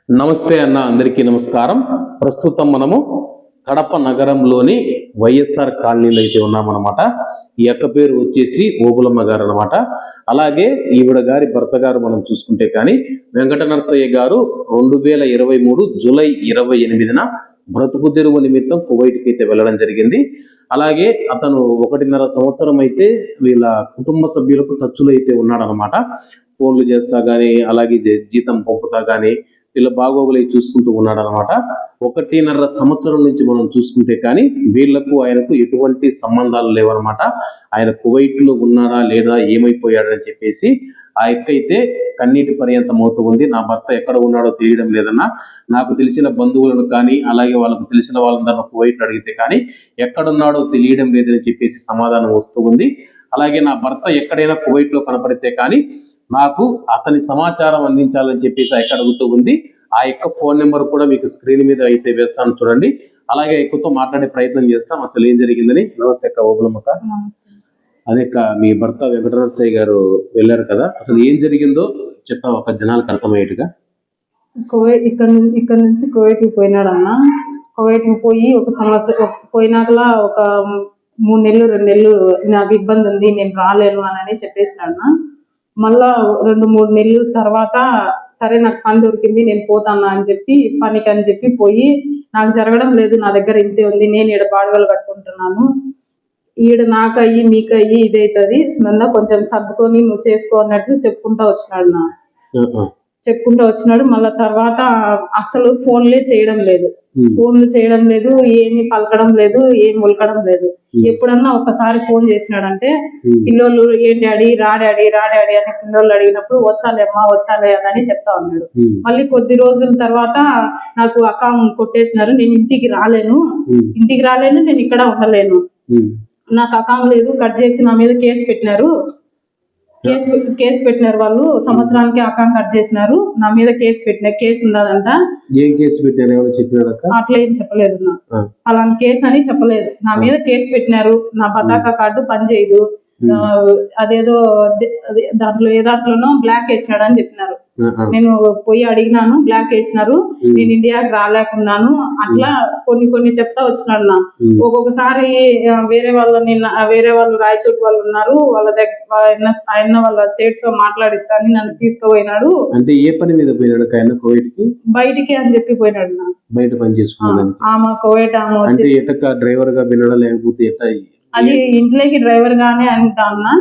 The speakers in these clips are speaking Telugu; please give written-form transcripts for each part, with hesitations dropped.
నమస్తే అన్న, అందరికీ నమస్కారం. ప్రస్తుతం మనము కడప నగరంలోని వైఎస్ఆర్ కాలనీలో అయితే ఉన్నామన్నమాట. ఈ యొక్క పేరు వచ్చేసి ఓబులమ్మ గారు అనమాట. అలాగే ఈవిడ గారి భర్త గారు మనం చూసుకుంటే కానీ వెంకట నరసయ్య గారు 2023 జూలై 28న బ్రతుకు తెరువు నిమిత్తం కువైట్కి అయితే వెళ్ళడం జరిగింది. అలాగే అతను 1.5 సంవత్సరం అయితే వీళ్ళ కుటుంబ సభ్యులకు టచ్లో అయితే ఉన్నాడనమాట. ఫోన్లు చేస్తా కానీ, అలాగే జీతం పంపుతా కానీ వీళ్ళ బాగోగులు చూసుకుంటూ ఉన్నాడు అనమాట. 1.5 సంవత్సరం నుంచి మనం చూసుకుంటే కానీ వీళ్లకు ఆయనకు ఎటువంటి సంబంధాలు లేవన్నమాట. ఆయన కువైట్ లో ఉన్నాడా లేదా, ఏమైపోయాడని చెప్పేసి ఆ అయితే కన్నీటి పర్యంతం అవుతూ ఉంది. నా భర్త ఎక్కడ ఉన్నాడో తెలియడం లేదన్నా, నాకు తెలిసిన బంధువులను కానీ అలాగే వాళ్ళకు తెలిసిన వాళ్ళందరూ కువైట్ అడిగితే కానీ ఎక్కడున్నాడో తెలియడం లేదని చెప్పేసి సమాధానం వస్తూ ఉంది. అలాగే నా భర్త ఎక్కడైనా కువైట్ లో కనపడితే కానీ నాకు అతని సమాచారం అందించాలని చెప్పేసి ఆ అడుగుతూ ఉంది. ఆ ఫోన్ నెంబర్ కూడా మీకు స్క్రీన్ మీద అయితే వేస్తాను, చూడండి. అలాగే ఎక్కువతో మాట్లాడే ప్రయత్నం చేస్తాం అసలు ఏం జరిగిందని. నమస్తే అక్క, ఓబులమ్మక్క. అదే మీ భర్త వెంకటనరసయ్య గారు వెళ్ళారు కదా, అసలు ఏం జరిగిందో చెప్తా ఒక జనాలకు అర్థమయ్యేట్టుగా. ఇక్కడ నుంచి కువైట్కి పోయినాడన్న. కువైట్కి పోయి ఒక సంవత్సరం పోయినాకలా ఒక 3 నెలలు 2 నెలలు నాకు ఇబ్బంది ఉంది, నేను రాలేను అని చెప్పేసినాడు. మళ్ళా 2-3 నెలలు తర్వాత సరే నాకు పని దొరికింది, నేను పోతానా అని చెప్పి పనికి అని చెప్పి పోయి, నాకు జరగడం లేదు, నా దగ్గర ఇంతే ఉంది, నేను ఈడ బాడుగలు కట్టుకుంటున్నాను, ఈడ నాకు అయ్యి మీకు అయ్యి ఇదైతుంది, సునంద కొంచెం సర్దుకొని నువ్వు చేసుకో అన్నట్లు చెప్పుకుంటా వచ్చినాడు. మళ్ళా తర్వాత అసలు ఫోన్లు చేయడం లేదు, ఏమి పలకడం లేదు, ఏం ఉలకడం లేదు. ఎప్పుడన్నా ఒకసారి ఫోన్ చేసినాడంటే పిల్లోళ్ళు ఏం డాడీ రా డాడీ అని పిల్లోళ్ళు అడిగినప్పుడు వచ్చాలేమ్మా వచ్చాలే అని చెప్తా ఉన్నాడు. మళ్ళీ కొద్ది రోజుల తర్వాత నాకు అకౌంట్ కొట్టేసినారు, నేను ఇంటికి రాలేను, నేను ఇక్కడ ఉండలేను, నాకు అకౌంట్ లేదు, కట్ చేసి నా మీద కేసు పెట్టినారు వాళ్ళు. సంవత్సరానికి అకౌంట్ కట్ చేసినారు, నా మీద కేసు ఉన్నదంట. ఏం కేసు పెట్టారు? అట్లా ఏం చెప్పలేదు, అలాంటి కేసు అని చెప్పలేదు. నా మీద కేసు పెట్టినారు, నా పతాక కార్డు పనిచేయదు, అదేదో దాంట్లో ఏ దాంట్లోనో బ్లాక్ వేసినాడు అని చెప్పినారు. నేను పోయి అడిగినాను, బ్లాక్ వేసినారు, నేను ఇండియాకి రాలేకున్నాను, అట్లా కొన్ని చెప్తా వచ్చినాడు. నా ఒక్కొక్కసారి వేరే వాళ్ళు రాయచోటు వాళ్ళు ఉన్నారు, వాళ్ళ దగ్గర ఆయన వాళ్ళ సేట్ తో మాట్లాడిస్తాను నన్ను తీసుకుపోయినాడు. అంటే ఏ పని మీద పోయినాడు ఆయన? బయటికి అని చెప్పి పోయినాడు. నా బయట పని చేసుకున్నాను. ఆమె కువైట్ ఆమె డ్రైవర్ గా వెళ్ళడా లేకపోతే ఎట్లా? అది ఇంట్లోకి డ్రైవర్ గానే అంటా ఉన్నా,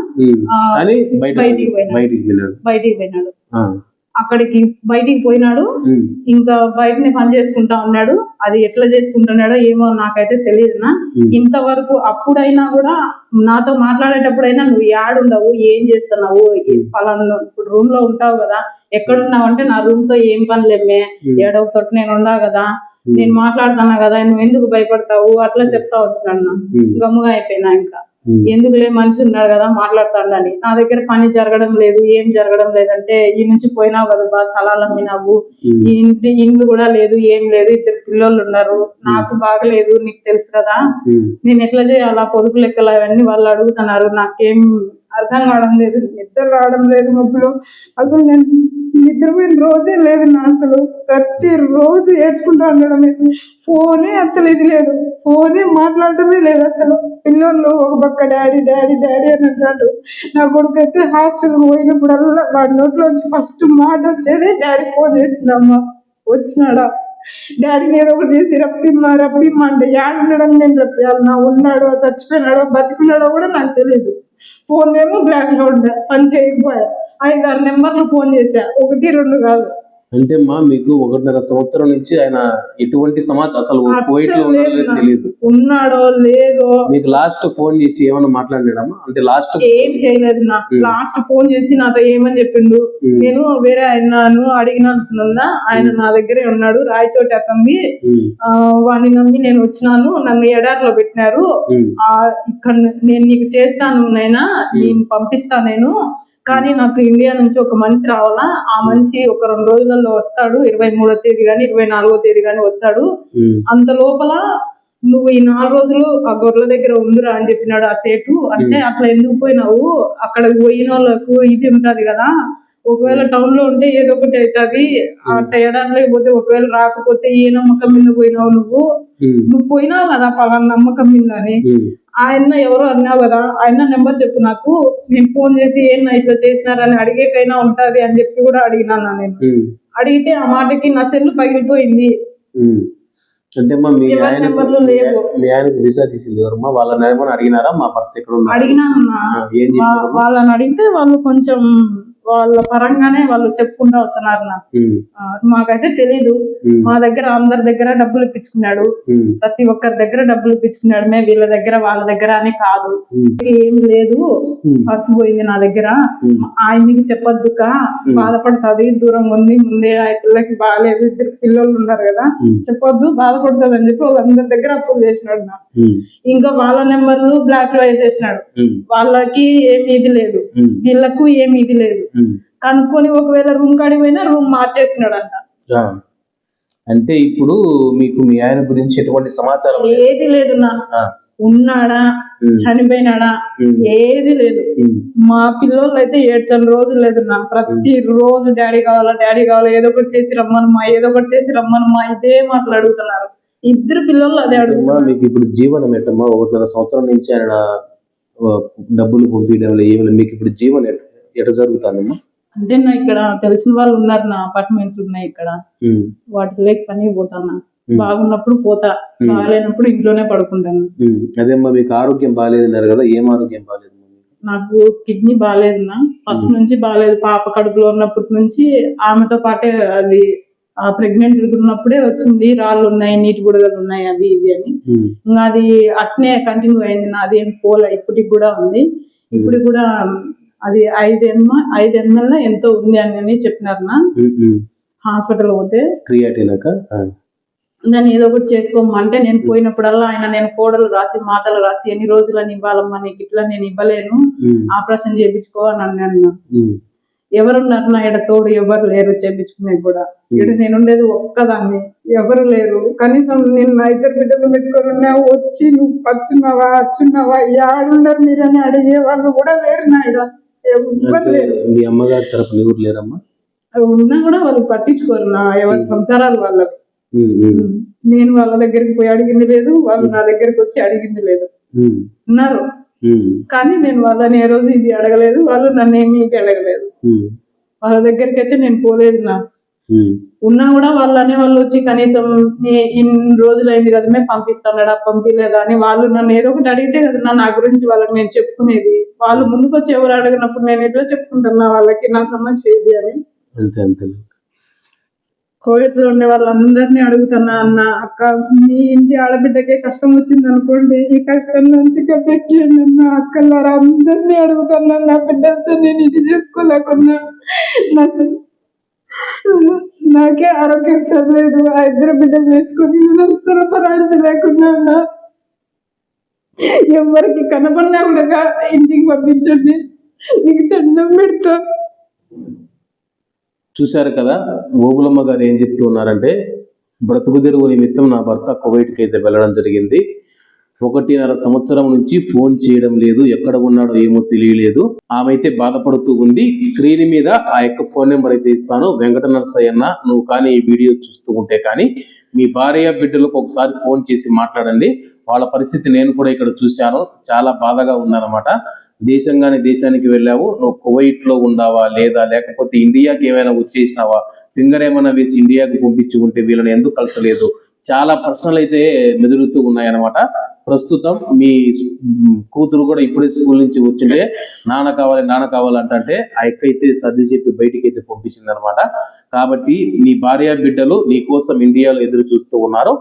బయటికి పోయినాడు. అక్కడికి బయటికి పోయినాడు, ఇంకా బయటని పని చేసుకుంటా ఉన్నాడు. అది ఎట్లా చేసుకుంటున్నాడో ఏమో నాకైతే తెలియదునా. ఇంతవరకు అప్పుడైనా కూడా నాతో మాట్లాడేటప్పుడైనా నువ్వు ఏడుండవు, ఏం చేస్తున్నావు, పలానా ఇప్పుడు రూమ్ లో ఉంటావు కదా, ఎక్కడున్నావు అంటే నా రూమ్ తో ఏం పని లేమే, ఏడవ చోట నేను ఉన్నా కదా, నేను మాట్లాడుతున్నా కదా, నువ్వు ఎందుకు భయపడతావు అట్లా చెప్తా వచ్చినాడు. గమ్ముగా అయిపోయినా, ఇంకా ఎందుకులే మనిషి ఉన్నాడు కదా మాట్లాడతాడని. నా దగ్గర పని జరగడం లేదు, ఏం జరగడం లేదంటే ఈ నుంచి పోయినావు కదా బా, సలాలు అమ్మినావు, ఈ ఇండ్లు కూడా లేదు, ఏం లేదు, 2 పిల్లలు ఉన్నారు, నాకు బాగలేదు, నీకు తెలుసు కదా, నేను ఎట్లా చేయాలా, పొదుపు లెక్కలు అవన్నీ వాళ్ళు అడుగుతున్నారు, నాకేం అర్థం కావడం లేదు, నిద్ర రావడం లేదు, మబ్బులో అసలు నేను నిద్రపోయిన రోజే లేదు నా. అసలు ప్రతి రోజు ఏడ్చుకుంటా ఉండడమే, ఫోనే అసలు ఇది లేదు, ఫోనే మాట్లాడటమే లేదు అసలు. పిల్లలు ఒక పక్క డాడీ అని అంటాడు. నా కొడుకు అయితే హాస్టల్కి పోయినప్పుడల్లా వాడి నోట్లోంచి ఫస్ట్ మాట వచ్చేది డాడీ ఫోన్ చేసిందమ్మా, వచ్చినాడా డాడీని ఏదో ఒకటి చేసి రప్పిమ్మా అంటే ఏడుండడం నేను రప్పియాలి, నా ఉన్నాడో చచ్చిపోయినాడో బతికున్నాడో కూడా నాకు తెలియదు. ఫోన్ ఏమో బ్లాక్ లో ఉండే, పని చేయకపోయా, 5-6 నెంబర్లు ఫోన్ చేశా, 1-2 కాదు. అంటే మీకు 1.5 సంవత్సరం నుంచి ఆయన ఎటువంటి సమాచారం అసలు కువైట్ లో తెలియదు, ఉన్నాడో లేదో. మీకు లాస్ట్ ఫోన్ చేసి ఏమన్నా మాట్లాడినాడమ్మా? అంటే లాస్ట్ ఏం చేయలేదు. నాకు లాస్ట్ ఫోన్ చేసి నాతో ఏమని చెప్పిండు, నేను వేరే ఆయనను అడిగినాను, ఆయన నా దగ్గరే ఉన్నాడు, రాయచోటి అతంది, వాడిని నమ్మి నేను వచ్చినాను, నన్ను ఎడారిలో పెట్టినారు, ఇక్కడ నేను నీకు చేస్తాను నైనా, నేను పంపిస్తా నేను, కానీ నాకు ఇండియా నుంచి ఒక మనిషి రావాలా, ఆ మనిషి ఒక 2 రోజులలో వస్తాడు, 23వ తేదీ గాని 24వ తేదీ గాని వచ్చాడు, అంత లోపల నువ్వు ఈ 4 రోజులు ఆ గొర్రెల దగ్గర ఉందిరా అని చెప్పినాడు ఆ సేటు. అంటే అట్లా ఎందుకు పోయినావు, అక్కడ పోయిన వాళ్ళకు ఇది ఉంటది కదా, ఒకవేళ టౌన్ లో ఉంటే ఏదో ఒకటి అవుతుంది, ఆ తేడాలోకి పోతే ఒకవేళ రాకపోతే ఏ నమ్మకం మీద పోయినావు నువ్వు పోయినావు కదా పలానా నమ్మకం మీద అని. ఆయన ఎవరో అన్నావు కదా, ఆయన నెంబర్ చెప్పు నాకు, నేను ఫోన్ చేసి ఏం ఇట్లా చేసినారని అడిగేకైనా ఉంటది అని చెప్పి కూడా అడిగినాను నేను. అడిగితే ఆ మాటకి నా సెల్ పగిలిపోయింది. అంటే మీ ఆయనకు వీసా తీసింది ఎవరమ్మా? వాళ్ళని ఏమన్నా అడిగినారా? మా భర్త ఎక్కడ ఉన్నారు అడిగినానన్నా. వాళ్ళని అడిగితే వాళ్ళు కొంచెం వాళ్ళ పరంగానే వాళ్ళు చెప్పుకుంటా వస్తున్నారు నాకు. మాకైతే తెలీదు. మా దగ్గర అందరి దగ్గర డబ్బులు ఇప్పించుకున్నాడు, ప్రతి ఒక్కరి దగ్గర డబ్బులు ఇప్పించుకున్నాడు. మేము వీళ్ళ దగ్గర వాళ్ళ దగ్గర అని కాదు, ఏమి లేదు, పర్సు పోయింది నా దగ్గర, ఆయనకి చెప్పొద్దుక బాధపడుతుంది, దూరంగా ఉంది, ముందే ఆ పిల్లకి బాగాలేదు, 2 పిల్లలు ఉన్నారు కదా, చెప్పొద్దు బాధపడుతుంది అని చెప్పి వాళ్ళందరి దగ్గర అప్పులు చేసినాడు నాకు. ఇంకా వాళ్ళ నెంబర్లు బ్లాక్ లో వేసేసినాడు. వాళ్ళకి ఏమి ఇది లేదు, వీళ్ళకు ఏమి ఇది లేదు. కనుక్కొని ఒకవేళ రూమ్ కాడికి పోయినా రూమ్ మార్చేసినాడు అంట. అంటే ఇప్పుడు మీకు మీ ఆయన గురించి ఎటువంటి సమాచారం ఏది లేదు నా, ఉన్నాడా చనిపోయినాడా ఏది లేదు. మా పిల్లలు అయితే 7 రోజులు లేదు నా, ప్రతి రోజు డాడీ కావాలా డాడీ కావాలా, ఏదో ఒకటి చేసి రమ్మనమ్మా, ఏదో ఒకటి చేసి రమ్మనమ్మా, ఇదే మాటలు అడుగుతున్నారు. 2 పిల్లలు అదే అడుగుతున్నారు. మీకు ఇప్పుడు జీవనం ఏంటమ్మా? 1.5 సంవత్సరం నుంచి ఆయన డబ్బులు పంపించడం ఏమి, మీకు ఇప్పుడు జీవనం ఎట్లా జరుగుతుందమ్మా? అంటే నా ఇక్కడ తెలిసిన వాళ్ళు ఉన్నారు, నా అపార్ట్మెంట్లు ఉన్నాయి ఇక్కడ, వాటికి లేక పని పోతాను. బాగున్నప్పుడు పోతా, బాగాలేనప్పుడు ఇంట్లోనే పడుకుంటాను. అదేమ్మా, మీకు ఆరోగ్యం బాగాలేదన్నారు కదా, ఏం ఆరోగ్యం బాగాలేదు? నాకు కిడ్నీ బాగాలేదున్నా, ఫస్ట్ నుంచి బాగాలేదు. పాప కడుపులో ఉన్నప్పటి నుంచి ఆమెతో పాటే అది ప్రెగ్నెంట్ ఉన్నప్పుడే వచ్చింది, రాళ్ళు ఉన్నాయి, నీటి బుడగలు ఉన్నాయి, అవి ఇవి అని. ఇంకా అది అట్నే కంటిన్యూ అయింది, నాది ఏం పోలే, ఇప్పటికి కూడా ఉంది. ఇప్పుడు కూడా అది 5 ml ఎంతో ఉంది అని చెప్పినారు నా హాస్పిటల్ పోతే. దాన్ని ఏదో ఒకటి చేసుకోమంటే నేను పోయినప్పుడల్లా ఆయన, నేను ఫోటోలు రాసి మాటలు రాసి ఎన్ని రోజులని ఇవ్వాలమ్మా నీకు, ఇట్లా నేను ఇవ్వలేను, ఆపరేషన్ చేయించుకో అని అన్నాను. ఎవరున్నారు నా ఈడ తోడు? ఎవరు లేరు చేయించుకునే కూడా. ఈడ నేనుండేది ఒక్కదాన్ని, ఎవరు లేరు. కనీసం నేను నా 2 బిడ్డలు పెట్టుకున్నా, వచ్చి నువ్వు పచ్చున్నావా అచ్చున్నావా యాడున్నారు మీరని అడిగే వాళ్ళు కూడా లేరు నా ఈడ, ఎవరు లేరు. మీ అమ్మగారి తరపున ఎవరు లేరమ్మా? ఉన్నా కూడా వాళ్ళు పట్టించుకోరు నా, ఎవరి సంసారాలు వాళ్ళవి. నేను వాళ్ళ దగ్గరికి పోయి అడిగింది లేదు, వాళ్ళు నా దగ్గరికి వచ్చి అడిగింది లేదు. ఉన్నారు కానీ నేను వాళ్ళని ఏ రోజు ఇది అడగలేదు, వాళ్ళు నన్ను ఏమి ఇది అడగలేదు. వాళ్ళ దగ్గరికి అయితే నేను పోలేదు నా. ఉన్నా కూడా వాళ్ళనే వాళ్ళు వచ్చి కనీసం ఇన్ని రోజులు అయింది కదా మేము పంపిస్తాడా పంపిలేదా అని వాళ్ళు నన్ను ఏదో ఒకటి అడిగితే కదా నా గురించి వాళ్ళకి నేను చెప్పుకునేది. వాళ్ళు ముందుకు వచ్చి ఎవరు అడిగినప్పుడు నేను ఎట్లా చెప్పుకుంటున్నా వాళ్ళకి నా సమస్య ఇది అని. కోవిడ్ లో ఉండే వాళ్ళందరినీ అడుగుతున్నా, అన్న అక్క మీ ఇంటి ఆడబిడ్డకే కష్టం వచ్చింది అనుకోండి, ఈ కష్టం నుంచి గట్టెక్కిండి అన్న, అక్కలారా అందరినీ అడుగుతున్నా. నా బిడ్డలతో నేను ఇది చేసుకోలేకున్నా, నాకే ఆరోగ్యం సరలేదు, ఆ 2 బిడ్డలు వేసుకొని నేను అసలు పరాయించలేకున్నా అన్న. ఎవరికి కనపడినా కూడా ఇంటికి పంపించండి, నీకు దండం పెడతా. చూశారు కదా ఓబులమ్మ గారు ఏం చెప్తూ ఉన్నారంటే, బ్రతుకు తెరువు నిమిత్తం నా భర్త కువైట్కి అయితే వెళ్ళడం జరిగింది. 1.5 సంవత్సరం నుంచి ఫోన్ చేయడం లేదు, ఎక్కడ ఉన్నాడో ఏమో తెలియలేదు. ఆమె అయితే బాధపడుతూ ఉంది. స్క్రీన్ మీద ఆ యొక్క ఫోన్ నెంబర్ అయితే ఇస్తాను, వెంకట నరసయ్యన్న, నువ్వు కానీ ఈ వీడియో చూస్తూ ఉంటే కానీ మీ భార్య బిడ్డలకు ఒకసారి ఫోన్ చేసి మాట్లాడండి. వాళ్ళ పరిస్థితి నేను కూడా ఇక్కడ చూశాను, చాలా బాధగా ఉందన్నమాట. దేశానికి వెళ్ళావు, నువ్వు కువైట్ లో ఉన్నావా లేదా, లేకపోతే ఇండియాకి ఏమైనా వచ్చేసినావా, ఫింగర్ ఏమైనా వేసి ఇండియాకి పంపించి ఉంటే వీళ్ళని ఎందుకు కలసలేదు, చాలా ప్రశ్నలు అయితే మెదులుతూ ఉన్నాయన్నమాట. ప్రస్తుతం మీ కూతురు కూడా ఇప్పుడే స్కూల్ నుంచి వచ్చింటే నాన్న కావాలి అంటే ఆ ఎక్కైతే సర్ది చెప్పి బయటికి అయితే పంపించింది అనమాట. కాబట్టి నీ భార్య బిడ్డలు నీ కోసం ఇండియాలో ఎదురు చూస్తూ ఉన్నారు.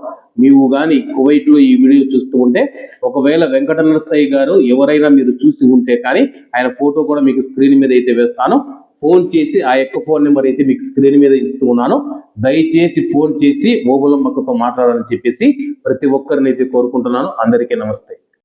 నీవు కానీ కువైట్ లో ఈ వీడియో చూస్తూ ఉంటే, ఒకవేళ వెంకట నరసయ్య గారు ఎవరైనా మీరు చూసి ఉంటే కానీ ఆయన ఫోటో కూడా మీకు స్క్రీన్ మీద అయితే వేస్తాను. ఫోన్ చేసి ఆ యొక్క ఫోన్ నెంబర్ అయితే మీకు స్క్రీన్ మీద ఇస్తూ ఉన్నాను. దయచేసి ఫోన్ చేసి ఓబులమ్మతో మాట్లాడాలని చెప్పేసి ప్రతి ఒక్కరిని అయితే కోరుకుంటున్నాను. అందరికీ నమస్తే.